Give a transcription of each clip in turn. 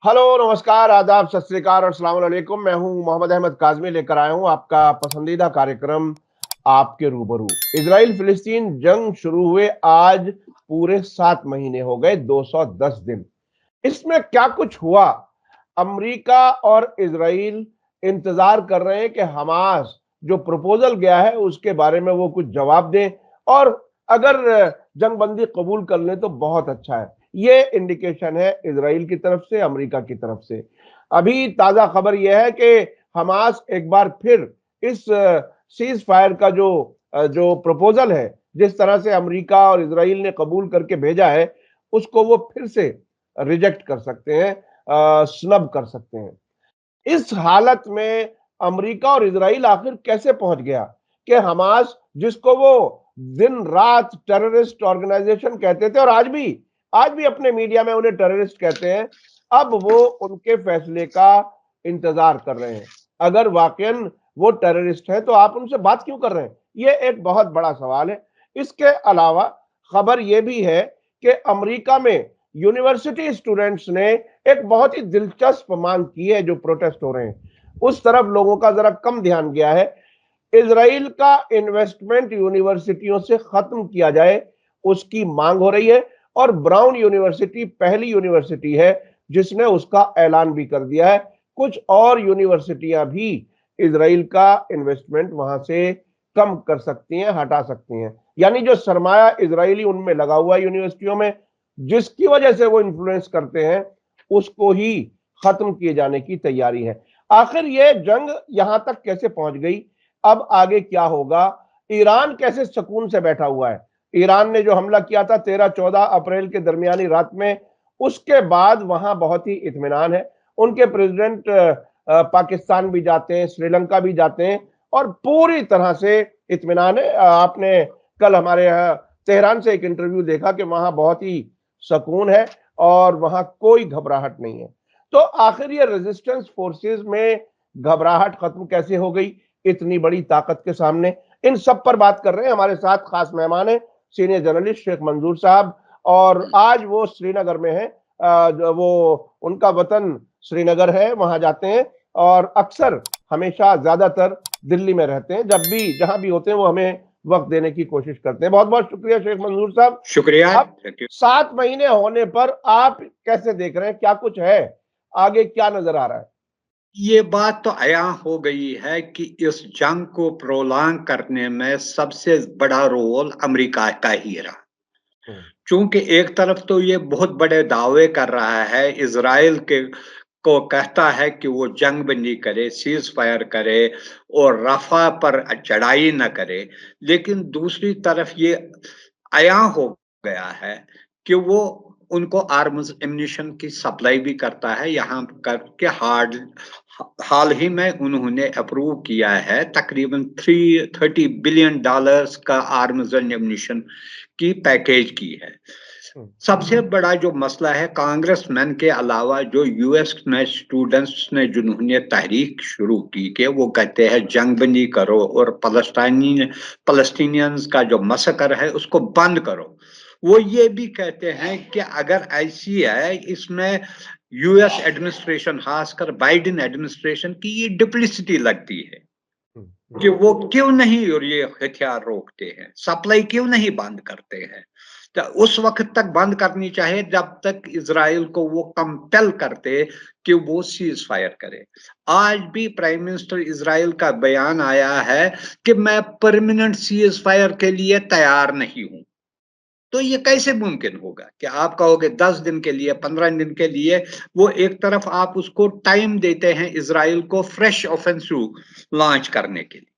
Hello, नमस्कार, आदाब, सत श्री अकाल और अस्सलाम वालेकुम। मैं हूं मोहम्मद अहमद काज़मी, लेकर आया हूं आपका पसंदीदा कार्यक्रम आपके रूबरू। इजराइल फिलिस्तीन जंग शुरू हुए आज पूरे 7 महीने हो गए, 210 दिन। इसमें क्या कुछ हुआ? अमेरिका और इजराइल इंतजार कर रहे हैं कि हमास जो प्रपोजल गया है उसके बारे में वो कुछ जवाब दें, और अगर जंगबंदी कबूल कर लें तो बहुत अच्छा है। ये इंडिकेशन है इजराइल की तरफ से, अमेरिका की तरफ से। अभी ताजा खबर यह है कि हमास एक बार फिर इस सीज फायर का जो प्रपोजल है, जिस तरह से अमेरिका और इजराइल ने कबूल करके भेजा है, उसको वो फिर से रिजेक्ट कर सकते हैं, स्नब कर सकते हैं। इस हालत में अमेरिका और इजराइल आखिर कैसे पहुंच गया कि हमास, जिसको वो दिन रात टेररिस्ट ऑर्गेनाइजेशन कहते थे और आज भी अपने मीडिया में उन्हें टेररिस्ट कहते हैं, अब वो उनके फैसले का इंतजार कर रहे हैं। अगर वाकई वो टेररिस्ट है तो आप उनसे बात क्यों कर रहे हैं? ये एक बहुत बड़ा सवाल है। इसके अलावा खबर यह भी है कि अमेरिका में यूनिवर्सिटी स्टूडेंट्स ने एक बहुत ही दिलचस्प मांग की है। जो प्रोटेस्ट हो रहे हैं उस तरफ लोगों का जरा कम ध्यान गया है। इजराइल का इन्वेस्टमेंट यूनिवर्सिटियों से खत्म किया जाए, उसकी मांग हो रही है। और ब्राउन यूनिवर्सिटी पहली यूनिवर्सिटी है जिसने उसका ऐलान भी कर दिया है। कुछ और यूनिवर्सिटियां भी इजराइल का इन्वेस्टमेंट वहां से कम कर सकती हैं, हटा सकती हैं। यानी जो सरमाया इजरायली उनमें लगा हुआ है यूनिवर्सिटियों में, जिसकी वजह से वो इन्फ्लुएंस करते हैं, उसको ही खत्म किए जाने की तैयारी है। आखिर ये जंग यहां तक कैसे पहुंच गई? अब आगे क्या होगा? ईरान कैसे सुकून से बैठा हुआ है? ईरान ने जो हमला किया था 13-14 अप्रैल के दरमियानी रात में, उसके बाद वहां बहुत ही इत्मीनान है। उनके प्रेसिडेंट पाकिस्तान भी जाते हैं, श्रीलंका भी जाते हैं, और पूरी तरह से इत्मीनान है। आपने कल हमारे यहाँ तेहरान से एक इंटरव्यू देखा कि वहां बहुत ही सुकून है और वहां कोई घबराहट नहीं है। तो आखिर ये रेजिस्टेंस फोर्सेस में घबराहट खत्म कैसे हो गई इतनी बड़ी ताकत के सामने? इन सब पर बात कर रहे हैं। हमारे साथ खास मेहमान है सीनियर जर्नलिस्ट शेख मंजूर साहब, और आज वो श्रीनगर में है। वो उनका वतन श्रीनगर है, वहां जाते हैं और अक्सर हमेशा ज्यादातर दिल्ली में रहते हैं। जब भी जहां भी होते हैं वो हमें वक्त देने की कोशिश करते हैं। बहुत बहुत शुक्रिया शेख मंजूर साहब। शुक्रिया। अब 7 महीने होने पर आप कैसे देख रहे हैं? क्या कुछ है आगे? क्या नजर आ रहा है? ये बात तो आया हो गई है कि इस जंग को प्रोलॉन्ग करने में सबसे बड़ा रोल अमेरिका का ही रहा। हम्म। चूंकि एक तरफ तो ये बहुत बड़े दावे कर रहा है, इजराइल के को कहता है कि वो जंग बंदी करे, सीज फायर करे और रफा पर चढ़ाई न करे, लेकिन दूसरी तरफ ये आया हो गया है कि वो उनको आर्म्स एम्यूनिशन की सप्लाई भी करता है। यहाँ करके हाल ही में उन्होंने अप्रूव किया है तकरीबन $330 बिलियन का आर्म्स एंड एम्यूनिशन की पैकेज की है। सबसे बड़ा जो मसला है, कांग्रेसमैन के अलावा जो यूएस में स्टूडेंट्स ने जिन्होंने तहरीक शुरू की कि वो कहते हैं जंग बंदी करो और फलस्तीनियंस का जो मसकर है उसको बंद करो, वो ये भी कहते हैं कि अगर ऐसी है इसमें यूएस एडमिनिस्ट्रेशन, खासकर बाइडेन एडमिनिस्ट्रेशन की ये डिप्लिसिटी लगती है कि वो क्यों नहीं और ये हथियार रोकते हैं, सप्लाई क्यों नहीं बंद करते हैं। तो उस वक्त तक बंद करनी चाहिए जब तक इजराइल को वो कंपेल करते कि वो सीज फायर करे। आज भी प्राइम मिनिस्टर इजराइल का बयान आया है कि मैं परमानेंट सीज फायर के लिए तैयार नहीं हूं। तो ये कैसे मुमकिन होगा कि आप कहोगे 10 दिन के लिए, 15 दिन के लिए? वो एक तरफ आप उसको टाइम देते हैं इजराइल को फ्रेश ऑफेंसिव लॉन्च करने के लिए।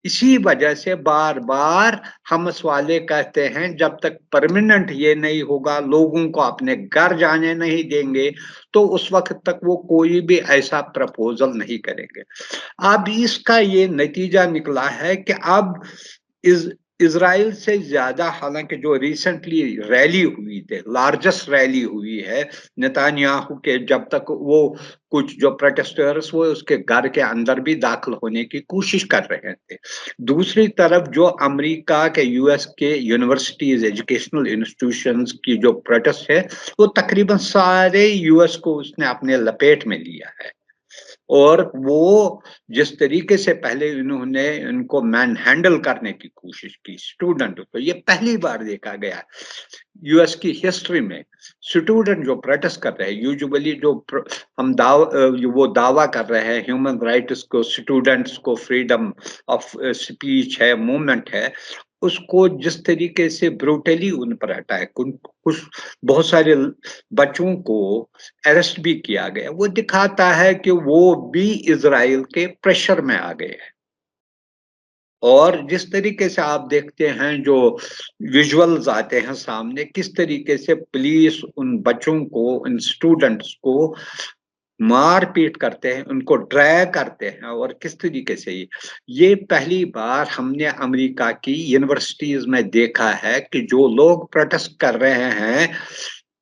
इसी वजह से बार बार हमस वाले कहते हैं जब तक परमानेंट ये नहीं होगा, लोगों को अपने घर जाने नहीं देंगे, तो उस वक्त तक वो कोई भी ऐसा प्रपोजल नहीं करेंगे। अब इसका ये नतीजा निकला है कि अब इस इजराइल से ज्यादा, हालांकि जो रिसेंटली रैली हुई थी, लार्जेस्ट रैली हुई है नेतान्याहू के, जब तक वो कुछ जो प्रोटेस्टर्स वो उसके घर के अंदर भी दाखिल होने की कोशिश कर रहे थे। दूसरी तरफ जो अमेरिका के, यूएस के यूनिवर्सिटीज, एजुकेशनल इंस्टीट्यूशंस की जो प्रोटेस्ट है, वो तकरीबन सारे यूएस को उसने अपने लपेट में लिया है। और वो जिस तरीके से पहले इन्होंने इनको मैन हैंडल करने की कोशिश की स्टूडेंट, तो ये पहली बार देखा गया यूएस की हिस्ट्री में। स्टूडेंट जो प्रोटेस्ट कर रहे हैं, यूजुअली जो हम वो दावा कर रहे हैं ह्यूमन राइट्स को, स्टूडेंट्स को फ्रीडम ऑफ स्पीच है, मूवमेंट है, उसको जिस तरीके से ब्रूटली उन पर अटैक, कुछ बहुत सारे बच्चों को अरेस्ट भी किया गया, वो दिखाता है कि वो भी इजराइल के प्रेशर में आ गए हैं। और जिस तरीके से आप देखते हैं जो विजुअल्स आते हैं सामने, किस तरीके से पुलिस उन बच्चों को, उन स्टूडेंट्स को मार पीट करते हैं, उनको ड्रैग करते हैं, और किस तरीके से ये पहली बार हमने अमेरिका की यूनिवर्सिटीज में देखा है कि जो लोग प्रोटेस्ट कर रहे हैं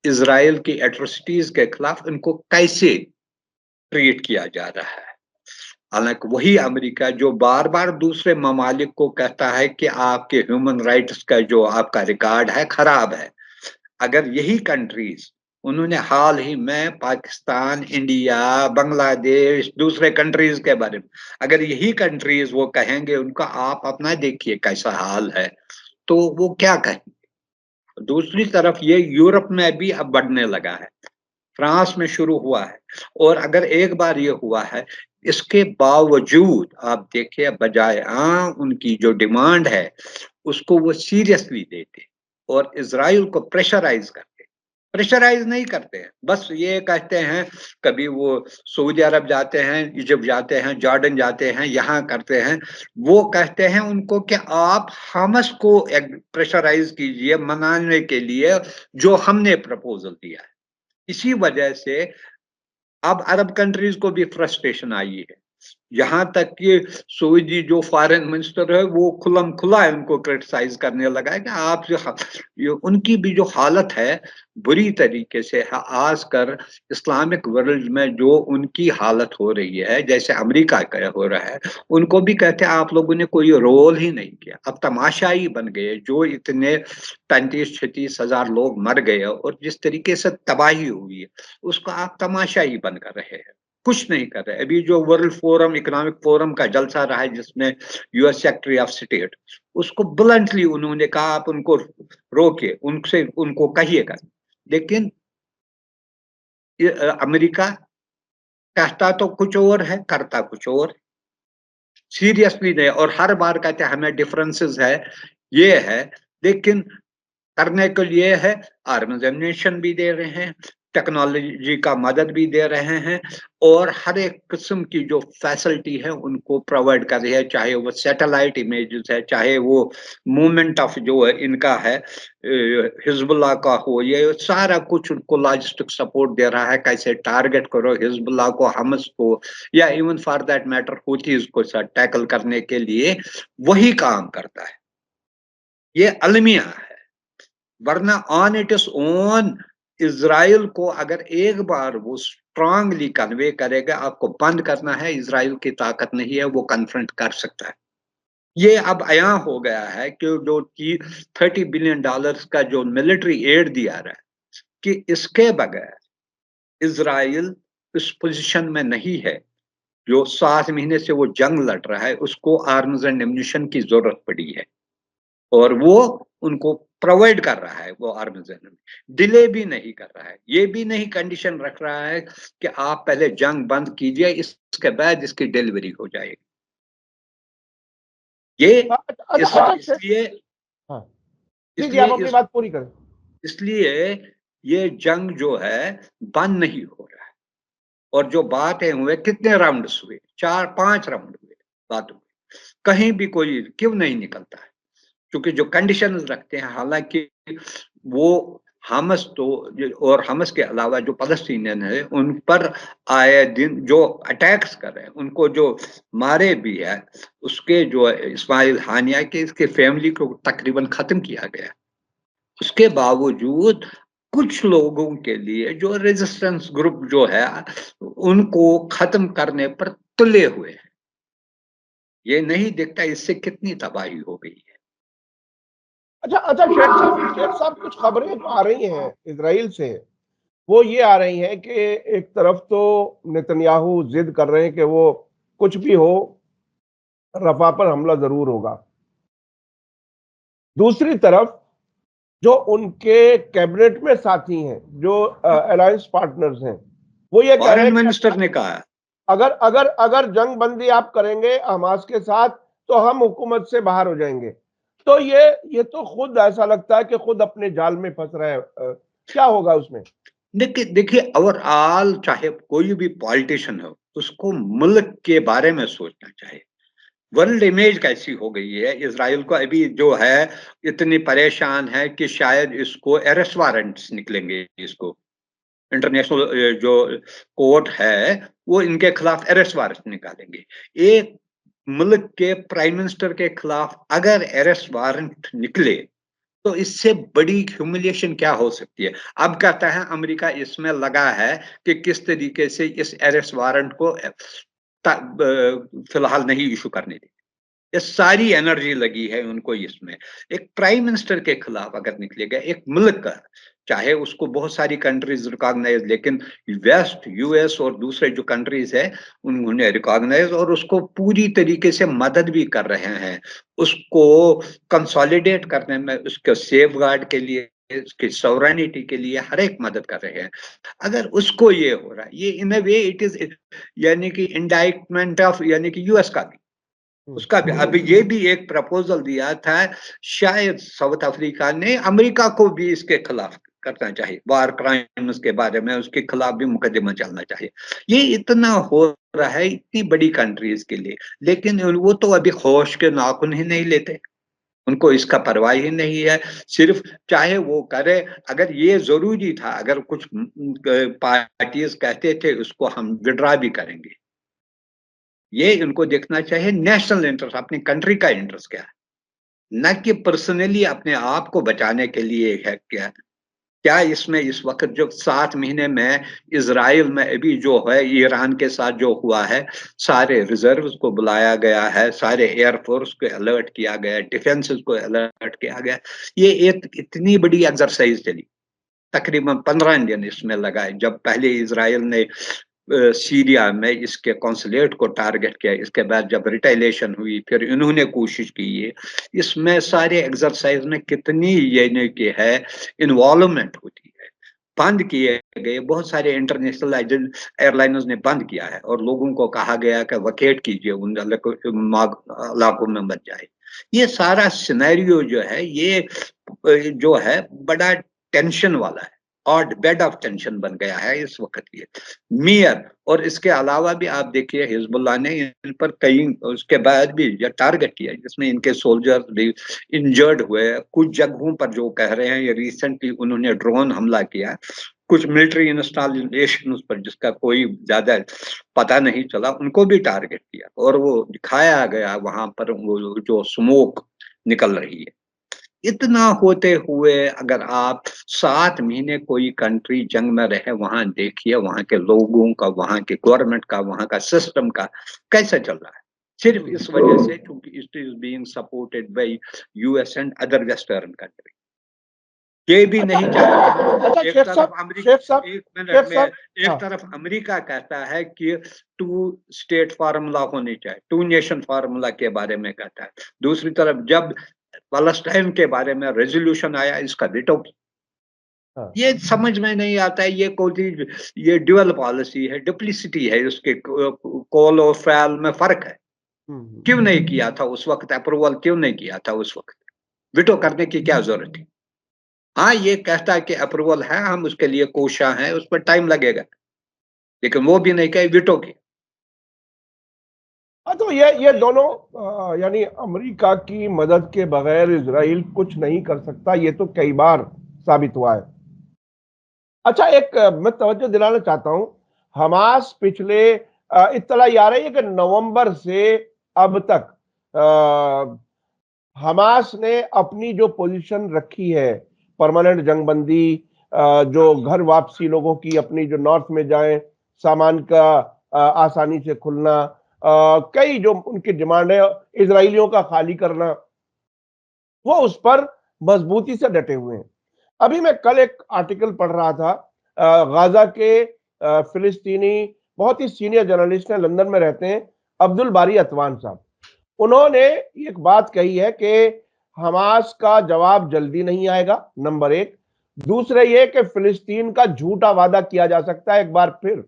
इजराइल की एट्रोसिटीज के खिलाफ, उनको कैसे ट्रीट किया जा रहा है। हालांकि वही अमेरिका जो बार बार दूसरे ममालिक को कहता है कि आपके ह्यूमन राइट्स का जो आपका रिकॉर्ड है खराब है, अगर यही कंट्रीज, उन्होंने हाल ही में पाकिस्तान, इंडिया, बांग्लादेश, दूसरे कंट्रीज के बारे में, अगर यही कंट्रीज वो कहेंगे उनका आप अपना देखिए कैसा हाल है, तो वो क्या कहेंगे। दूसरी तरफ ये यूरोप में भी अब बढ़ने लगा है, फ्रांस में शुरू हुआ है, और अगर एक बार ये हुआ है, इसके बावजूद आप देखिए, बजाय उनकी जो डिमांड है उसको वो सीरियसली देते और इजराइल को प्रेशराइज करते, प्रेशराइज नहीं करते हैं, बस ये कहते हैं, कभी वो सऊदी अरब जाते हैं, इजिप्ट जाते हैं, जॉर्डन जाते हैं, यहाँ करते हैं, वो कहते हैं उनको कि आप हमस को प्रेशराइज कीजिए मनाने के लिए जो हमने प्रपोजल दिया है। इसी वजह से अब अरब कंट्रीज को भी फ्रस्ट्रेशन आई है, यहाँ तक कि सऊदी जो फॉरेन मिनिस्टर है वो खुलम खुला है उनको क्रिटिसाइज करने लगा है कि आप जो उनकी भी जो हालत है बुरी तरीके से है, आजकल इस्लामिक वर्ल्ड में जो उनकी हालत हो रही है, जैसे अमेरिका का हो रहा है, उनको भी कहते हैं आप लोगों ने कोई रोल ही नहीं किया, अब तमाशाई बन गए, जो इतने 35-36 हजार लोग मर गए और जिस तरीके से तबाही हुई है उसको आप तमाशाई बनकर रहे हैं, कुछ नहीं कर रहे। अभी जो वर्ल्ड फोरम, इकोनॉमिक फोरम का जलसा रहा है जिसमें यूएस सेक्रेटरी ऑफ स्टेट, उसको ब्लंटली उन्होंने कहा आप उनको रोकिए, उनसे उनको कहिएगा, लेकिन अमेरिका कहता तो कुछ और है, करता कुछ और, सीरियसली नहीं, और हर बार कहते हैं हमें डिफरेंसेस है, ये है, लेकिन करने के लिए है, आर्म्स एम्युनिशन भी दे रहे हैं, टेक्नोलॉजी का मदद भी दे रहे हैं, और हर एक किस्म की जो फैसिलिटी है उनको प्रोवाइड कर रही है, चाहे वो सैटेलाइट इमेजेस है, चाहे वो मूवमेंट ऑफ जो है इनका है हिजबुल्लाह का हो, ये सारा कुछ उनको लॉजिस्टिक सपोर्ट दे रहा है, कैसे टारगेट करो हिजबुल्लाह को, हमस को, या इवन फॉर दैट मैटर हुतीज को टैकल करने के लिए वही काम करता है। ये अलमिया है, वरना on it is own Israel को अगर एक बार वो स्ट्रांगली कन्वे करेगा आपको बंद करना है, इजराइल की ताकत नहीं है वो कन्फ्रंट कर सकता है। ये अब आया हो गया है कि जो $30 बिलियन का जो मिलिट्री एड दिया रहा है, कि इसके बगैर इजराइल इस पोजीशन में नहीं है, जो 7 महीने से वो जंग लड़ रहा है उसको आर्म्स एंड एम्युनिशन की जरूरत पड़ी है, और वो उनको प्रोवाइड कर रहा है, वो आर्म्स एंड डिले भी नहीं कर रहा है, ये भी नहीं कंडीशन रख रहा है कि आप पहले जंग बंद कीजिए इसके बाद इसकी डिलीवरी हो जाएगी। ये इसलिए हाँ जी, आप अपनी बात पूरी करें। इसलिए ये जंग जो है बंद नहीं हो रहा है, और जो बातें हुए, कितने राउंड्स हुए, 4-5 राउंड हुए, बात हुई, कहीं भी कोई क्यों नहीं निकलता है, क्योंकि जो कंडीशंस रखते हैं, हालांकि वो हमस तो और हमस के अलावा जो फलस्तीनियन है उन पर आए दिन जो अटैक्स कर रहे हैं, उनको जो मारे भी है, उसके जो इस्माइल हानिया के इसके फैमिली को तकरीबन खत्म किया गया। उसके बावजूद कुछ लोगों के लिए जो रेजिस्टेंस ग्रुप जो है उनको खत्म करने पर तुले हुए हैं। ये नहीं दिखता इससे कितनी तबाही हो गई है। अच्छा अच्छा, शेख साहब कुछ खबरें जो आ रही हैं इजराइल से, वो ये आ रही हैं कि एक तरफ तो नेतन्याहू जिद कर रहे हैं कि वो कुछ भी हो रफा पर हमला जरूर होगा, दूसरी तरफ जो उनके कैबिनेट में साथी हैं, जो अलायंस पार्टनर्स हैं, वो ये कह रहे फॉरेन हैं कि मिनिस्टर ने कहा अगर अगर अगर जंग बंदी आप करेंगे हमास के साथ तो हम हुकूमत से बाहर हो जाएंगे। तो ये तो खुद ऐसा लगता है कि खुद अपने जाल में फंस रहे हैं। क्या होगा उसमें? देखिए देखिए ओवरऑल चाहे कोई भी पॉलिटिशियन हो उसको मुल्क के बारे में सोचना चाहिए। वर्ल्ड इमेज कैसी हो गई है इसराइल को अभी जो है, इतनी परेशान है कि शायद इसको अरेस्ट वारंट्स निकलेंगे, इसको इंटरनेशनल जो कोर्ट है वो इनके खिलाफ अरेस्ट वारंट निकालेंगे। एक मुल्क के प्राइम मिनिस्टर के खिलाफ अगर अरेस्ट वारंट निकले तो इससे बड़ी ह्यूमिलिएशन क्या हो सकती है। अब कहता है अमेरिका इसमें लगा है कि किस तरीके से इस अरेस्ट वारंट को फिलहाल नहीं इशू करने दी। ये सारी एनर्जी लगी है उनको इसमें। एक प्राइम मिनिस्टर के खिलाफ अगर निकलेगा एक मुल्क का, चाहे उसको बहुत सारी कंट्रीज रिकॉग्नाइज, लेकिन वेस्ट यूएस और दूसरे जो कंट्रीज है उन्होंने रिकॉग्नाइज और उसको पूरी तरीके से मदद भी कर रहे हैं, उसको कंसोलिडेट करने में, उसके सेफ गार्ड के लिए, उसकी सॉवरेनिटी के लिए हर एक मदद कर रहे हैं। अगर उसको ये हो रहा है, ये इन अ वे इट इज यानी कि इंडाइटमेंट ऑफ यानी कि यूएस का भी, उसका भी। अभी ये भी एक प्रपोजल दिया था, शायद साउथ अफ्रीका ने अमेरिका को भी इसके खिलाफ करना चाहिए, वार क्राइम्स के बारे में उसके खिलाफ भी मुकदमा चलना चाहिए। ये इतना हो रहा है इतनी बड़ी कंट्रीज के लिए, लेकिन वो तो अभी होश के नाखून ही नहीं लेते, उनको इसका परवाह ही नहीं है। सिर्फ चाहे वो करे, अगर ये जरूरी था, अगर कुछ पार्टीज कहते थे उसको हम विड्रा भी करेंगे, ये इनको देखना चाहिए नेशनल इंटरेस्ट, अपनी कंट्री का इंटरेस्ट क्या है, न कि पर्सनली अपने आप को बचाने के लिए है क्या। क्या इसमें इस वक्त जो 7 महीने में इजराइल में अभी जो है ईरान के साथ जो हुआ है, सारे रिजर्व्स को बुलाया गया है, सारे एयरफोर्स को अलर्ट किया गया, डिफेंस को अलर्ट किया गया, ये एक इतनी बड़ी एक्सरसाइज चली, तकरीबन 15 दिन इसमें लगाए। जब पहले इजराइल ने सीरिया में इसके कॉन्सुलेट को टारगेट किया, इसके बाद जब रिटेलिएशन हुई, फिर इन्होंने कोशिश की है, इसमें सारे एक्सरसाइज में कितनी यानी कि है इन्वॉल्वमेंट होती है। बंद किए गए बहुत सारे इंटरनेशनल एयरलाइनर्स ने बंद किया है और लोगों को कहा गया कि वकेट कीजिए, उन इलाकों में मत जाए। ये सारा सिनेरियो जो है ये जो है बड़ा टेंशन वाला है और बेड ऑफ टेंशन बन गया है इस वक्त ये मियर। और इसके अलावा भी आप देखिए हिजबुल्लाह ने इन पर कई उसके बाद भी टारगेट किया जिसमें इनके सोल्जर्स भी इंजर्ड हुए। कुछ जगहों पर जो कह रहे हैं ये रिसेंटली उन्होंने ड्रोन हमला किया, कुछ मिलिट्री इंस्टॉलेशन पर जिसका कोई ज्यादा पता नहीं चला, उनको भी टारगेट किया और वो दिखाया गया वहां पर वो जो स्मोक निकल रही है। इतना होते हुए अगर आप 7 महीने कोई कंट्री जंग में रहे, वहां देखिए वहां के लोगों का, वहां के गवर्नमेंट का, वहां का सिस्टम का कैसे चल रहा है, सिर्फ इस वजह से क्योंकि it is being supported by US and other western country. ये भी अच्छा नहीं चाहते। अच्छा, एक तरफ शेख अमेरिका, साहब, एक मिनट शेख में, साहब। एक हाँ, तरफ अमेरिका कहता है कि 2 स्टेट फार्मूला होनी चाहिए, 2 नेशन फार्मूला के बारे में कहता है, दूसरी तरफ जब पैलेस्टाइन के बारे में रेजोल्यूशन आया इसका विटो। हाँ। ये समझ में नहीं आता है, ये कोई ये ड्यूअल पॉलिसी है, डुप्लिसिटी है, उसके कॉल और फैल में फर्क है। क्यों नहीं किया था उस वक्त अप्रूवल, क्यों नहीं किया था उस वक्त, विटो करने की क्या जरूरत थी। हाँ ये कहता है कि अप्रूवल है, हम उसके लिए कोशा हैं, उस पर टाइम लगेगा, लेकिन वो भी नहीं कहे विटो की। हाँ, तो ये दोनों यानी अमेरिका की मदद के बगैर इजराइल कुछ नहीं कर सकता, ये तो कई बार साबित हुआ है। अच्छा, एक मैं तवज्जो दिलाना चाहता हूं, हमास पिछले इत्तला ये आ रही है कि नवंबर से अब तक हमास ने अपनी जो पोजीशन रखी है, परमानेंट जंगबंदी, जो घर वापसी लोगों की अपनी जो नॉर्थ में जाएं, सामान का आसानी से खुलना, कई जो उनकी डिमांड है, इजरायलियों का खाली करना, वो उस पर मजबूती से डटे हुए हैं। अभी मैं कल एक आर्टिकल पढ़ रहा था, गाजा के फिलिस्तीनी बहुत ही सीनियर जर्नलिस्ट हैं, लंदन में रहते हैं, अब्दुल बारी अतवान साहब। उन्होंने एक बात कही है कि हमास का जवाब जल्दी नहीं आएगा, नंबर एक। दूसरे ये कि फिलिस्तीन का झूठा वादा किया जा सकता है एक बार फिर,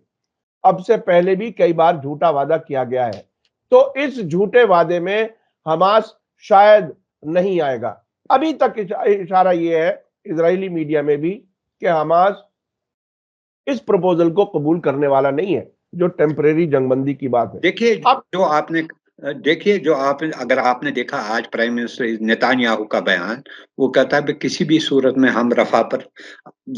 अब से पहले भी कई बार झूठा वादा किया गया है, तो इस झूठे वादे में हमास शायद नहीं आएगा। अभी तक इशारा यह है इजरायली मीडिया में भी कि हमास इस प्रपोजल को कबूल करने वाला नहीं है, जो टेम्परेरी जंगबंदी की बात है। देखिए अब जो आप अगर आपने देखा आज प्राइम मिनिस्टर नेतान्याहू का बयान, वो कहता है कि किसी भी सूरत में हम रफा पर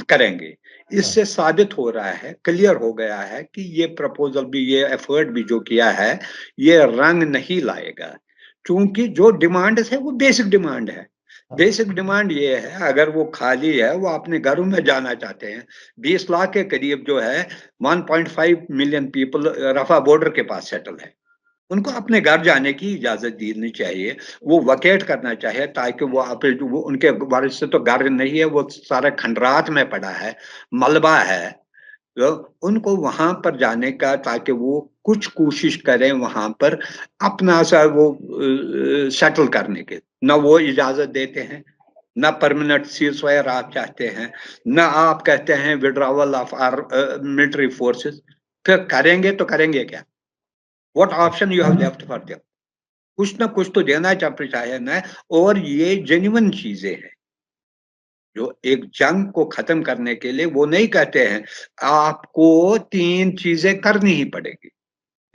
करेंगे। इससे साबित हो रहा है, क्लियर हो गया है कि ये प्रपोजल भी, ये एफर्ट भी जो किया है, ये रंग नहीं लाएगा, क्योंकि जो डिमांड है वो बेसिक डिमांड है। बेसिक डिमांड ये है, अगर वो खाली है, वो अपने घरों में जाना चाहते हैं। 20 लाख के करीब जो है, 1.5 मिलियन पीपल रफा बॉर्डर के पास सेटल है। उनको अपने घर जाने की इजाजत देनी चाहिए, वो वकेट करना चाहिए, ताकि वो उनके बारिश से तो घर नहीं है, वो सारा खंडरात में पड़ा है, मलबा है, तो उनको वहां पर जाने का, ताकि वो कुछ कोशिश करें वहां पर अपना सा वो सेटल करने के। न वो इजाजत देते हैं, न परमानेंट सीजफायर आप चाहते हैं, न आप कहते हैं withdrawal of our military forces. फिर करेंगे तो करेंगे क्या? What option you have left for them? कुछ ना कुछ तो देना चाहिए ना। और ये जेन्युइन चीजें हैं, जो एक जंग को खत्म करने के लिए वो नहीं कहते हैं आपको 3 चीजें करनी ही पड़ेगी।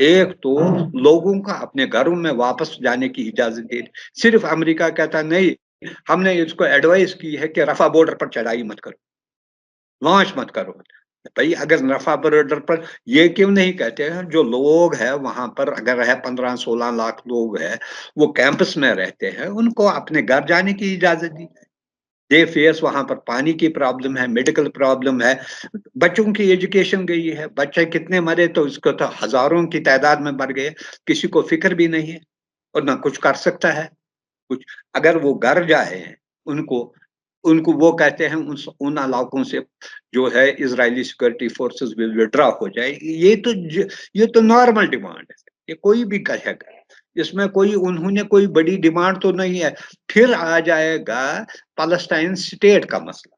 एक तो लोगों का अपने घरों में वापस जाने की इजाजत दे। सिर्फ अमेरिका कहता नहीं, हमने इसको एडवाइस की है कि रफा बॉर्डर पर चढ़ाई मत करो, लॉन्च मत करो। भाई अगर रफा बॉर्डर पर ये क्यों नहीं कहते हैं, जो लोग हैं वहां पर, अगर है 15-16 लाख लोग हैं, वो कैंपस में रहते हैं, उनको अपने घर जाने की इजाजत दी। दे फेस वहां पर पानी की प्रॉब्लम है, मेडिकल प्रॉब्लम है, बच्चों की एजुकेशन गई है। बच्चे कितने मरे, तो इसको तो हजारों की तादाद में मर गए, किसी को फिक्र भी नहीं है और ना कुछ कर सकता है कुछ। अगर वो घर जाए, उनको उनको वो कहते हैं उन इलाकों से जो है Israeli security forces will withdraw हो जाए। ये तो नॉर्मल डिमांड है, ये कोई भी कहेगा, इसमें कोई उन्होंने कोई बड़ी डिमांड तो नहीं है। फिर आ जाएगा पैलेस्टाइन स्टेट का मसला।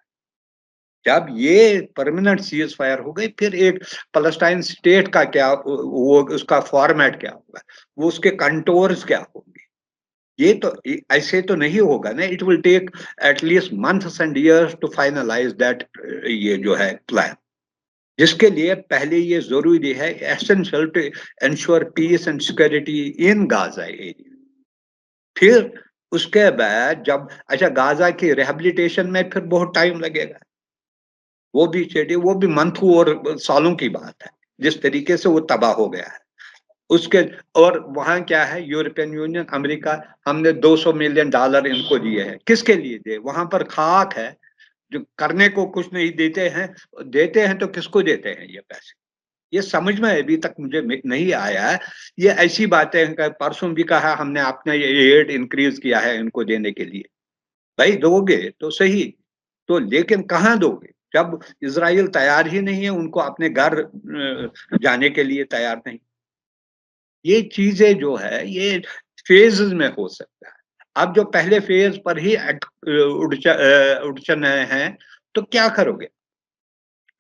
जब ये परमानेंट सीज फायर हो गई, फिर एक पैलेस्टाइन स्टेट का क्या, वो उसका फॉर्मेट क्या होगा, वो उसके कंटोर्स क्या होंगे, ये तो ऐसे तो नहीं होगा ना। It will take at least months and years to finalise that, ये जो है प्लान, जिसके लिए पहले ये जरूरी है, essential to ensure peace and security in Gaza area. फिर उसके बाद जब, अच्छा गाजा की रिहेबिलिटेशन में फिर बहुत टाइम लगेगा, वो भी मंथों और सालों की बात है, जिस तरीके से वो तबाह हो गया है उसके। और वहां क्या है, यूरोपियन यूनियन, अमेरिका, हमने $200 मिलियन इनको दिए हैं। किसके लिए दिए? वहां पर खाक है, जो करने को कुछ नहीं देते हैं तो किसको देते हैं ये पैसे? ये समझ में अभी तक मुझे नहीं आया है। ये ऐसी बातें हैं, परसों भी कहा हमने अपना ये एड इंक्रीज किया है इनको देने के लिए। भाई दोगे तो सही, तो लेकिन कहाँ दोगे जब इजराइल तैयार ही नहीं है, उनको अपने घर जाने के लिए तैयार नहीं। ये चीजें जो है ये फेजेस में हो सकता है। अब जो पहले फेज पर ही उड़चन है, तो क्या करोगे?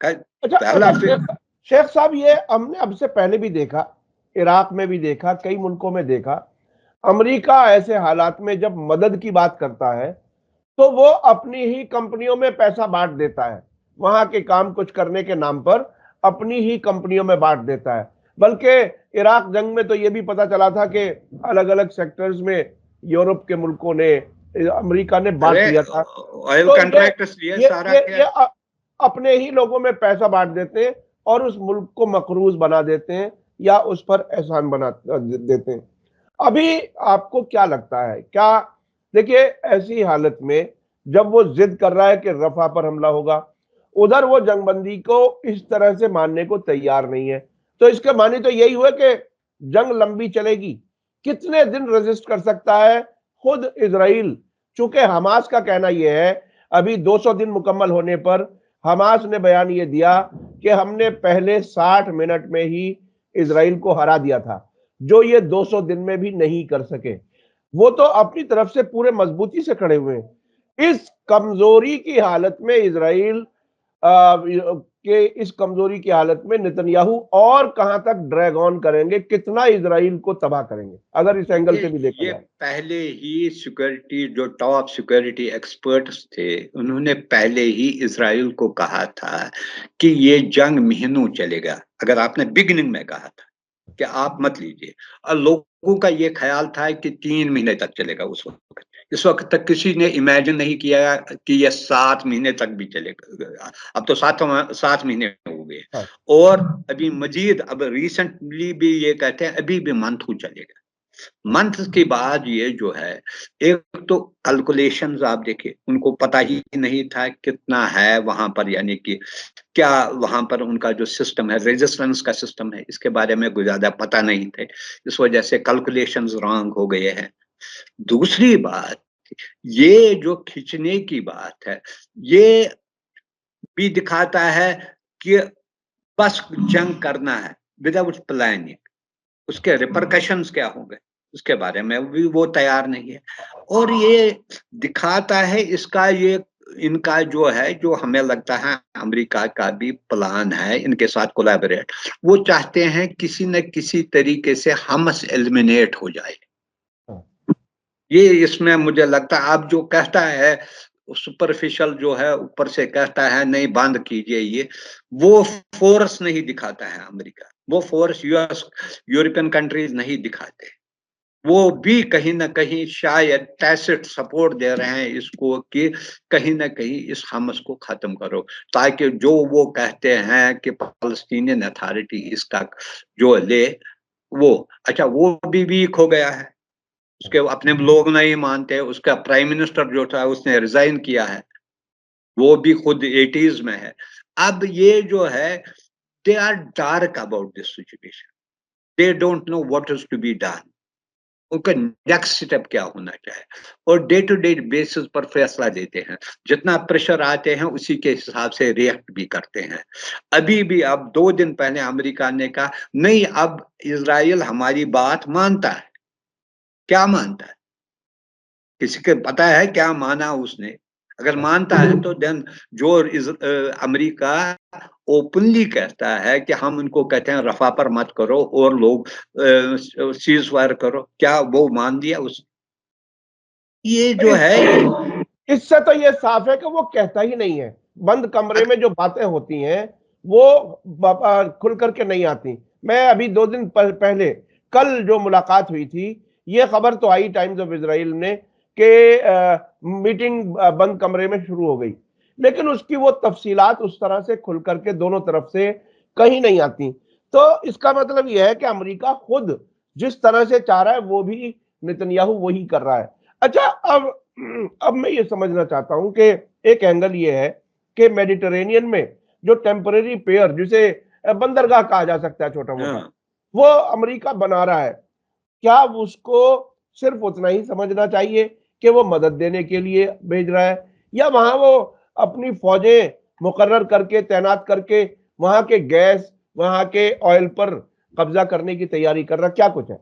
अच्छा पहला अच्छा, शेख साहब, ये हमने अब से पहले भी देखा, इराक में भी देखा, कई मुल्कों में देखा, अमेरिका ऐसे हालात में जब मदद की बात करता है तो वो अपनी ही कंपनियों में पैसा बांट देता है, वहां के काम कुछ करने के नाम पर अपनी ही कंपनियों में बांट देता है। बल्कि इराक जंग में तो ये भी पता चला था कि अलग अलग सेक्टर्स में यूरोप के मुल्कों ने, अमेरिका ने बांट अरे दिया था। ऑयल तो कॉन्ट्रैक्ट्स लिए ये सारा ये क्या। ये अपने ही लोगों में पैसा बांट देते हैं और उस मुल्क को मकरूज बना देते हैं या उस पर एहसान बना देते हैं। अभी आपको क्या लगता है, क्या देखिए ऐसी हालत में जब वो जिद कर रहा है कि रफा पर हमला होगा, उधर वो जंगबंदी को इस तरह से मानने को तैयार नहीं है, तो इसके मानी तो यही हुआ कि जंग लंबी चलेगी। कितने दिन रेजिस्ट कर सकता है खुद इजराइल? चूंकि हमास का कहना यह है, अभी 200 दिन मुकम्मल होने पर हमास ने बयान ये दिया कि हमने पहले 60 मिनट में ही इजराइल को हरा दिया था, जो ये 200 दिन में भी नहीं कर सके। वो तो अपनी तरफ से पूरे मजबूती से खड़े हुए हैं। इस कमजोरी की हालत में इजराइल के इस कमजोरी की हालत में नेतन्याहू और कहां तक ड्रैग ऑन करेंगे, कितना इजराइल को तबाह करेंगे, अगर इस एंगल से भी देखा ये जाए? पहले ही सिक्योरिटी जो टॉप सिक्योरिटी एक्सपर्ट्स थे, उन्होंने पहले ही इजराइल को कहा था कि ये जंग महीनों चलेगा। अगर आपने बिगिनिंग में कहा था कि आप मत लीजिए, और लोगों का ये ख्याल था कि 3 महीने तक चलेगा उस वक्त। इस वक्त तक किसी ने इमेजिन नहीं किया कि ये 7 महीने तक भी चलेगा। अब तो 7 महीने हो गए, हाँ। और अभी मजीद अब रिसेंटली भी ये कहते हैं अभी भी मंथ चलेगा। मंथ के बाद ये जो है, एक तो कैलकुलेशंस आप देखिए, उनको पता ही नहीं था कितना है वहां पर, यानी कि क्या वहां पर उनका जो सिस्टम है, रेजिस्टेंस का सिस्टम है, इसके बारे में कुछ ज्यादा पता नहीं थे। इस वजह से कैलकुलेशंस रॉन्ग हो गए हैं। दूसरी बात, ये जो खींचने की बात है, ये भी दिखाता है कि बस जंग करना है विदाउट प्लानिंग, उसके रिपरकशंस क्या होंगे उसके बारे में भी वो तैयार नहीं है। और ये दिखाता है इसका, ये इनका जो है, जो हमें लगता है अमेरिका का भी प्लान है इनके साथ कोलैबोरेट। वो चाहते हैं किसी न किसी तरीके से हमस एलिमिनेट हो जाए। हाँ। ये इसमें मुझे लगता है, अब जो कहता है सुपरफिशियल जो है, ऊपर से कहता है नहीं बंद कीजिए ये, वो फोर्स नहीं दिखाता है अमेरिका, वो फोर्स यूएस यूरोपियन कंट्रीज नहीं दिखाते। वो भी कहीं ना कहीं शायद टैसिट सपोर्ट दे रहे हैं इसको कि कहीं ना कहीं इस हमस को खत्म करो, ताकि जो वो कहते हैं कि पैलेस्टीनियन अथॉरिटी इसका जो ले, वो अच्छा वो भी वीक हो गया है। उसके अपने लोग नहीं मानते, उसका प्राइम मिनिस्टर जो था उसने रिजाइन किया है, वो भी खुद 80s में है। अब ये जो है, they are dark about this situation, they don't know what is to be done, उनका नेक्स्ट स्टेप क्या होना चाहिए, और डे टू डे बेसिस पर फैसला देते हैं। जितना प्रेशर आते हैं उसी के हिसाब से रिएक्ट भी करते हैं। अभी भी अब 2 दिन पहले अमेरिका ने कहा नहीं, अब इजराइल हमारी बात मानता है। क्या मानता है? किसी को पता है क्या माना उसने? अगर मानता है तो देन जो अमेरिका ओपनली कहता है कि हम उनको कहते हैं रफा पर मत करो और लोग सीज फायर करो, क्या वो मान दिया उस? ये जो है इससे तो ये साफ है कि वो कहता ही नहीं है। बंद कमरे में जो बातें होती हैं वो खुल करके नहीं आती। मैं अभी 2 दिन पहले, कल जो मुलाकात हुई थी, ये खबर तो आई टाइम्स ऑफ इसराइल ने कि मीटिंग बंद कमरे में शुरू हो गई, लेकिन उसकी वो तफसीलात उस तरह से खुल करके दोनों तरफ से कहीं नहीं आती। तो इसका मतलब यह है कि अमेरिका खुद जिस तरह से चाह रहा है वो भी नेतन्याहू वही कर रहा है। अच्छा, अब मैं ये समझना चाहता हूं कि एक एंगल ये है कि मेडिटेरेनियन में जो टेम्परेरी पेयर, जिसे बंदरगाह कहा जा सकता है छोटा मोटा, हाँ, वो अमेरिका बना रहा है। क्या उसको सिर्फ उतना ही समझना चाहिए कि वो मदद देने के लिए भेज रहा है, या वहां वो अपनी फौजें मुकर्रर करके तैनात करके वहां के गैस, वहां के ऑयल पर कब्जा करने की तैयारी कर रहा, क्या कुछ है?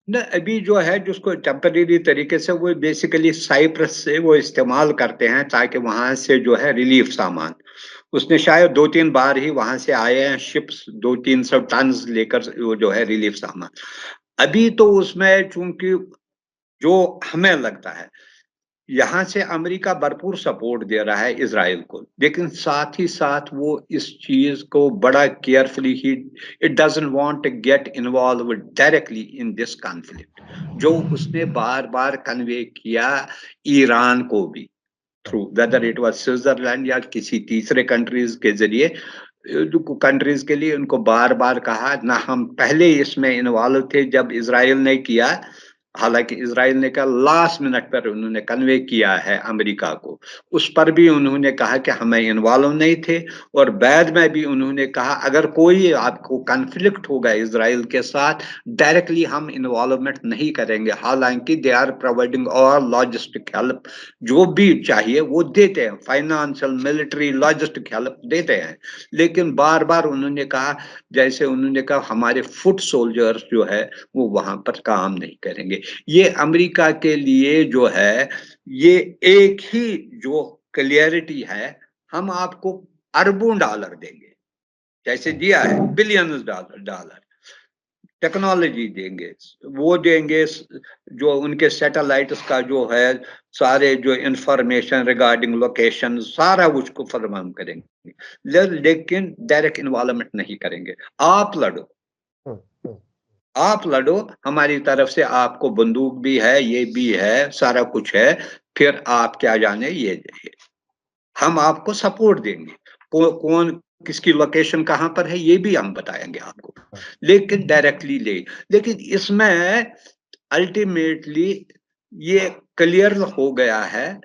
न अभी जो है जिसको टेम्परेरी तरीके से वो बेसिकली साइप्रस से वो इस्तेमाल करते हैं, ताकि वहां से जो है रिलीफ सामान, उसने शायद 2-3 बार ही वहां से आए हैं शिप्स 200-300 टन लेकर, वो जो है रिलीफ सामान। अभी तो उसमें चूंकि जो हमें लगता है यहाँ से अमेरिका भरपूर सपोर्ट दे रहा है इसराइल को, लेकिन साथ ही साथ वो इस चीज को बड़ा केयरफुली ही, it doesn't want to get involve directly in this conflict, जो उसने बार बार कन्वे किया ईरान को भी। Through, whether it was Switzerland या किसी तीसरे कंट्रीज के जरिए, कंट्रीज के लिए उनको बार बार कहा ना, हम पहले इसमें इन्वॉल्व थे जब इजराइल ने किया, हालांकि इजराइल ने कहा लास्ट मिनट पर उन्होंने कन्वे किया है अमेरिका को, उस पर भी उन्होंने कहा कि हमें इन्वॉल्व नहीं थे, और बाद में भी उन्होंने कहा अगर कोई आपको कॉन्फ्लिक्ट होगा इजराइल के साथ डायरेक्टली हम इन्वॉल्वमेंट नहीं करेंगे, हालांकि they are providing all logistic help, जो भी चाहिए वो देते हैं, फाइनेंशियल मिलिट्री लॉजिस्टिक हेल्प देते हैं, लेकिन बार बार उन्होंने कहा, जैसे उन्होंने कहा हमारे फुट सोल्जर्स जो है वो वहां पर काम नहीं करेंगे। ये अमेरिका के लिए जो है, ये एक ही जो क्लियरिटी है, हम आपको अरबों डॉलर देंगे, जैसे दिया है बिलियंस डॉलर टेक्नोलॉजी देंगे, वो देंगे, जो उनके सैटेलाइट्स का जो है सारे जो इंफॉर्मेशन रिगार्डिंग लोकेशन सारा उसको फराहम करेंगे, लेकिन डायरेक्ट इन्वॉल्वमेंट नहीं करेंगे। आप लड़ो, आप लड़ो, हमारी तरफ से आपको बंदूक भी है, ये भी है, सारा कुछ है, फिर आप क्या जाने ये हम आपको सपोर्ट देंगे, कौन किसकी लोकेशन कहां पर है ये भी हम बताएंगे आपको, लेकिन डायरेक्टली लेकिन इसमें अल्टीमेटली ये क्लियर हो गया है,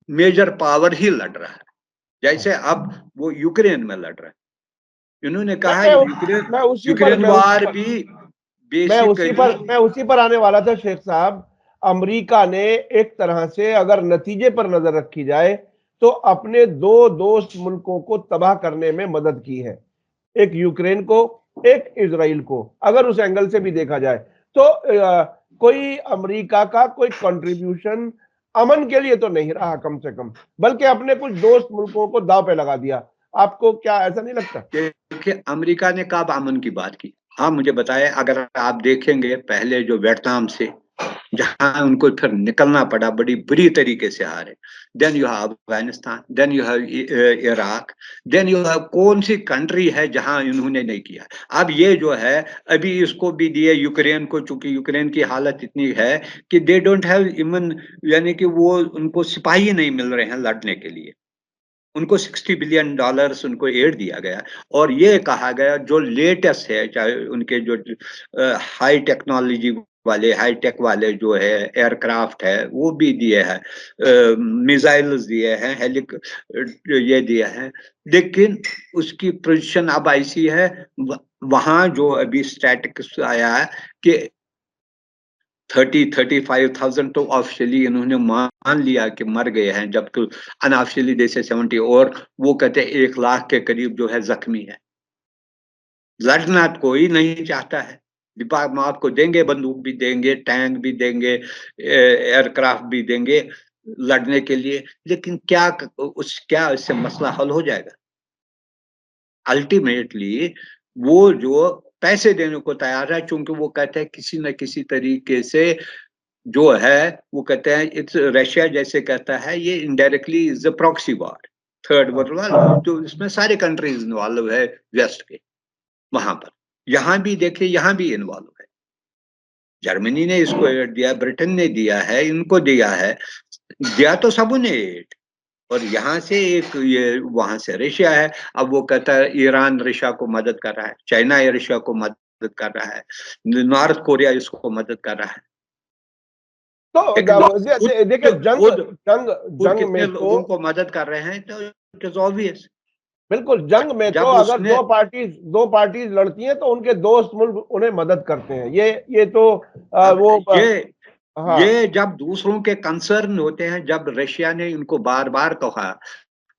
मेजर पावर ही लड़ रहा है, जैसे अब वो यूक्रेन में लड़ रहा है, इन्होंने कहा यूक्रेन वार भी बेसिकली, मैं उसी पर आने वाला था शेख साहब। अमेरिका ने एक तरह से अगर नतीजे पर नजर रखी जाए तो अपने दो दोस्त मुल्कों को तबाह करने में मदद की है, एक यूक्रेन को, एक इजराइल को। अगर उस एंगल से भी देखा जाए तो कोई अमेरिका का कोई कंट्रीब्यूशन अमन के लिए तो नहीं रहा कम से कम, बल्कि अपने कुछ दोस्त मुल्कों को दांव पे लगा दिया। आपको क्या ऐसा नहीं लगता? देखिए अमेरिका ने कब अमन की बात की? हाँ मुझे बताया, अगर आप देखेंगे पहले जो वियतनाम से जहां उनको फिर निकलना पड़ा, बड़ी बुरी तरीके से हारे, then you have Afghanistan, then you have Iraq, then you have कौन सी कंट्री है जहां इन्होंने नहीं किया। अब ये जो है अभी इसको भी दिए यूक्रेन को, चूंकि यूक्रेन की हालत इतनी है कि दे डोंट हैव इवन, यानी कि वो उनको सिपाही नहीं मिल रहे हैं लड़ने के लिए, उनको $60 बिलियन उनको एड दिया गया, और ये कहा गया जो लेटेस्ट है, चाहे उनके जो हाई टेक्नोलॉजी वाले, हाई टेक वाले जो है एयरक्राफ्ट है वो भी दिए हैं, मिसाइल्स दिए हैं, ये दिए हैं, लेकिन उसकी पोजीशन अब ऐसी है, वहां जो अभी स्टैटिस्टिक्स आया है कि 35,000 तो ऑफिशियली इन्होंने मान लिया कि मर गए हैं, जबकि अनऑफिशियली जैसे 70, और वो कहते हैं 1 लाख के करीब जो है जख्मी है। लड़ना कोई नहीं चाहता है, डिपार्टमेंट आपको देंगे, बंदूक भी देंगे, टैंक भी देंगे, एयरक्राफ्ट भी देंगे लड़ने के लिए, लेकिन क्या इससे मसला हल हो जाएगा? अल्टीमेटली वो जो पैसे देने को तैयार है, क्योंकि वो कहते हैं किसी न किसी तरीके से जो है, वो कहते हैं इट्स रशिया जैसे कहता है ये indirectly is a proxy war, third world war, तो इसमें सारे कंट्रीज इन्वॉल्व है वेस्ट के, वहां पर यहाँ भी देखिए, यहाँ भी इन्वॉल्व है, जर्मनी ने इसको एड दिया, ब्रिटेन ने दिया है, इनको दिया है, दिया तो सबों ने एड, और यहाँ से एक ये वहां से रशिया है, अब वो कहता है ईरान रशिया को मदद कर रहा है, चाइना रशिया को मदद कर रहा है, नॉर्थ कोरिया इसको मदद कर रहा है। देखिए जंग कितने में लोगों को मदद कर रहे हैं, तो इट इज ऑब्वियस। बिल्कुल, जंग में तो अगर दो पार्टीज लड़ती हैं तो उनके दोस्त मुल्क उन्हें मदद करते हैं, ये तो ये जब दूसरों के कंसर्न होते हैं, जब रशिया ने इनको बार बार कहा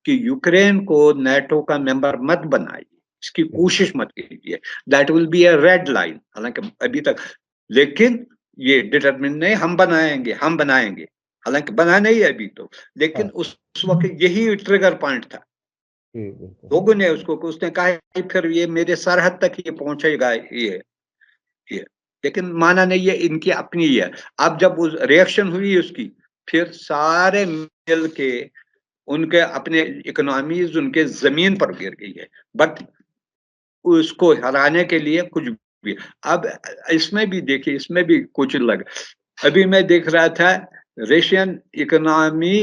कि यूक्रेन को नेटो का मेंबर मत बनाइए, इसकी कोशिश मत कीजिए, that will be a red line, हालांकि अभी तक, लेकिन ये डिटरमिन नहीं, हम बनाएंगे, हालांकि बना नहीं है अभी तो, लेकिन उस वक्त यही ट्रिगर पॉइंट था, लोगों ने उसने कहा फिर ये मेरे सरहद तक ये पहुंचेगा, ये लेकिन माना नहीं, ये इनकी अपनी है। अब जब उस रिएक्शन हुई उसकी, फिर सारे मिल के उनके अपने इकोनॉमीज उनके जमीन पर गिर गई है, बट उसको हराने के लिए कुछ भी। अब इसमें भी देखिए, इसमें भी कुछ लग, अभी मैं देख रहा था रशियन इकोनॉमी,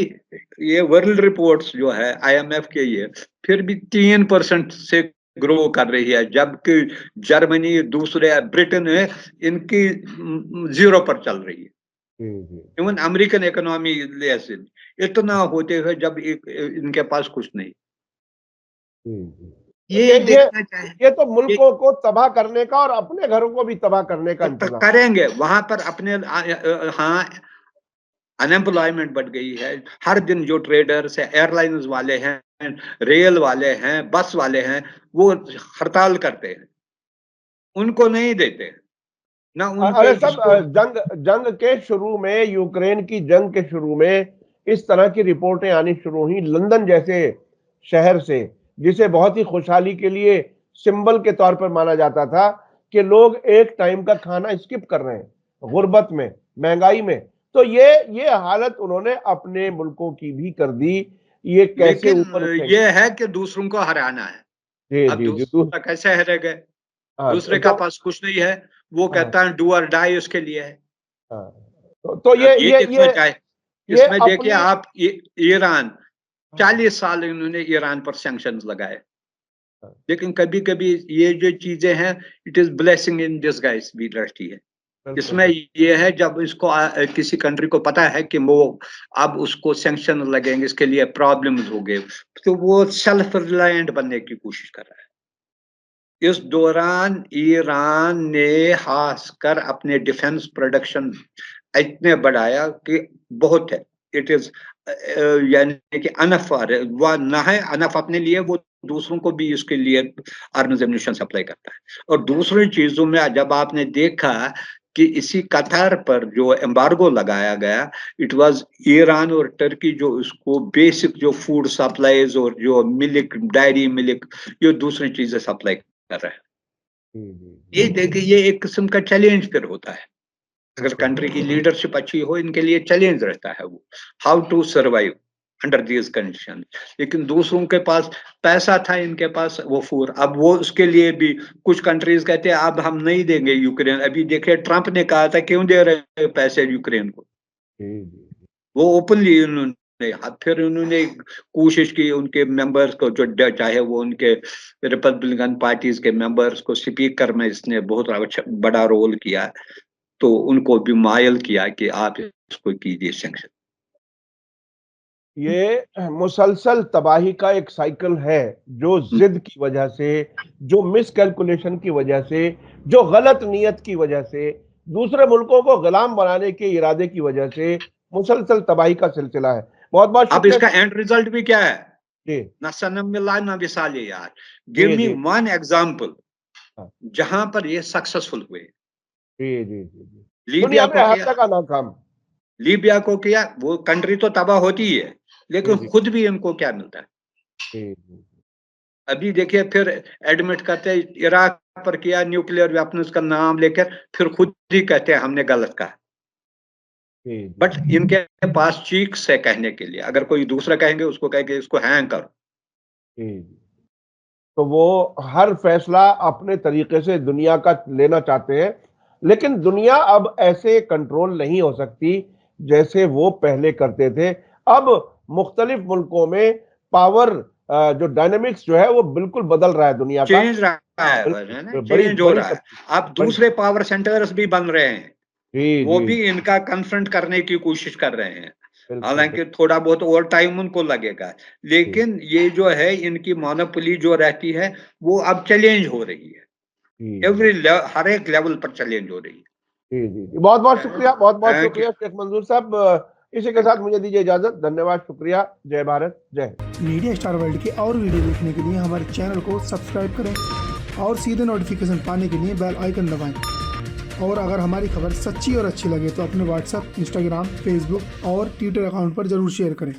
ये वर्ल्ड रिपोर्ट्स जो है IMF के, ये फिर भी 3% से ग्रो कर रही है, जबकि जर्मनी, दूसरे ब्रिटेन है, इनकी 0 पर चल रही है। इवन अमेरिकन इकोनॉमी इतना होते हुए जब इनके पास कुछ नहीं। ये देखना चाहिए, ये तो मुल्कों को तबाह करने का और अपने घरों को भी तबाह करने का इंतजाम करेंगे। वहां पर अपने हाँ अनएम्प्लॉयमेंट बढ़ गई है। हर दिन जो ट्रेडर्स है, एयरलाइंस वाले हैं, रेल वाले हैं, बस वाले हैं, वो हड़ताल करते हैं, उनको नहीं देते ना अरे सब जंग के शुरू में, यूक्रेन की जंग के शुरू में इस तरह की रिपोर्टें आनी शुरू हुई लंदन जैसे शहर से, जिसे बहुत ही खुशहाली के लिए सिंबल के तौर पर माना जाता था कि लोग एक टाइम का खाना स्किप कर रहे हैं गुर्बत में, महंगाई में। तो ये हालत उन्होंने अपने मुल्कों की भी कर दी। ये कैसे ऊपर ये है कि दूसरों को हराना है। जी अब जी दूसरा कैसे हरेगा? दूसरे का पास कुछ नहीं है, वो कहता है डू और डाई उसके लिए है। तो इसमें देखिए आप, ईरान 40 साल इन्होंने ईरान पर सैंक्शंस लगाए, लेकिन कभी कभी ये जो चीजें हैं, it is blessing in disguise भी रहती है। इसमें ये है जब इसको किसी कंट्री को पता है कि वो अब उसको सैंक्शन लगेंगे, इसके लिए प्रॉब्लम्स हो गए, तो वो सेल्फ रिलायंट बनने की कोशिश कर रहा है। इस दौरान ईरान ने खासकर अपने डिफेंस प्रोडक्शन इतने बढ़ाया कि बहुत है, इट इज यानी कि अनफ वह ना है अनफ अपने लिए, वो दूसरों को भी इसके लिए आर्म्स एम्युनिशन सप्लाई करता है। और दूसरी चीजों में जब आपने देखा कि इसी कतार पर जो एम्बार्गो लगाया गया, इट वाज ईरान और टर्की जो उसको बेसिक जो फूड सप्लाईज और जो मिल्क, डायरी मिल्क, ये दूसरी चीजें सप्लाई कर रहे हैं। ये देखिए, ये एक किस्म का चैलेंज फिर होता है। अगर कंट्री की लीडरशिप अच्छी हो, इनके लिए चैलेंज रहता है वो how to survive under these condition. लेकिन दूसरों के पास पैसा था, इनके पास वो फूर, अब वो उसके लिए भी कुछ कंट्रीज कहते हैं अब हम नहीं देंगे यूक्रेन। अभी देखिए ट्रंप ने कहा था क्यों दे रहे पैसे यूक्रेन को, वो ओपनली उन्होंने, फिर उन्होंने कोशिश की उनके मेंबर्स को, जो चाहे वो उनके रिपब्लिकन पार्टीज के मेंबर्स को, स्पीकर में इसने बहुत बड़ा रोल किया, तो उनको भी मायल किया कि आप इसको कीजिए सैंक्शन। ये मुसलसल तबाही का एक साइकिल है, जो जिद की वजह से, जो मिसकैलकुलेशन की वजह से, जो गलत नीयत की वजह से, दूसरे मुल्कों को गुलाम बनाने के इरादे की वजह से मुसलसल तबाही का सिलसिला है। बहुत बहुत अब इसका एंड रिजल्ट भी क्या है? जी, ना सनम मिला ना विसाल यार। गिव मी वन एग्जांपल जहां पर ये सक्सेसफुल हुए। जी जी जी, लीबिया को हर जगह नाकाम। लीबिया को किया, वो कंट्री तो तबाह होती है, लेकिन खुद भी इनको क्या मिलता है? अभी देखिए फिर एडमिट करते इराक पर किया न्यूक्लियर वेपन्स का नाम लेकर, फिर खुद ही कहते हैं हमने गलत कहा। बट इनके पास चीक्स है कहने के लिए, अगर कोई दूसरा कहेंगे उसको कहेंगे इसको हैंग करो। तो वो हर फैसला अपने तरीके से दुनिया का लेना चाहते हैं, लेकिन दुनिया अब ऐसे कंट्रोल नहीं हो सकती जैसे वो पहले करते थे। अब मुख्तलिफ मुल्कों में पावर जो डायनेमिक्स जो है वो बिल्कुल बदल रहा है, दुनिया का चेंज रहा है, चेंज हो रहा है। अब दूसरे पावर सेंटर्स भी बन रहे हैं, वो भी इनका कन्फ्रंट करने की कोशिश कर रहे हैं। हालांकि थोड़ा बहुत और टाइम उनको लगेगा, लेकिन ये जो है इनकी मोनोपोली जो रहती है वो अब चैलेंज हो रही है, हर एक लेवल पर चैलेंज हो रही है। जी जी जी, बहुत बहुत शुक्रिया, बहुत बहुत शुक्रिया शेख मंजूर साहब। इसी के साथ मुझे दीजिए इजाजत। धन्यवाद, शुक्रिया, जय भारत, जय। मीडिया स्टार वर्ल्ड के और वीडियो देखने के लिए हमारे चैनल को सब्सक्राइब करें और सीधे नोटिफिकेशन पाने के लिए बेल आइकन दबाएं। और अगर हमारी खबर सच्ची और अच्छी लगे तो अपने व्हाट्सएप, इंस्टाग्राम, फेसबुक और ट्विटर अकाउंट पर जरूर शेयर करें।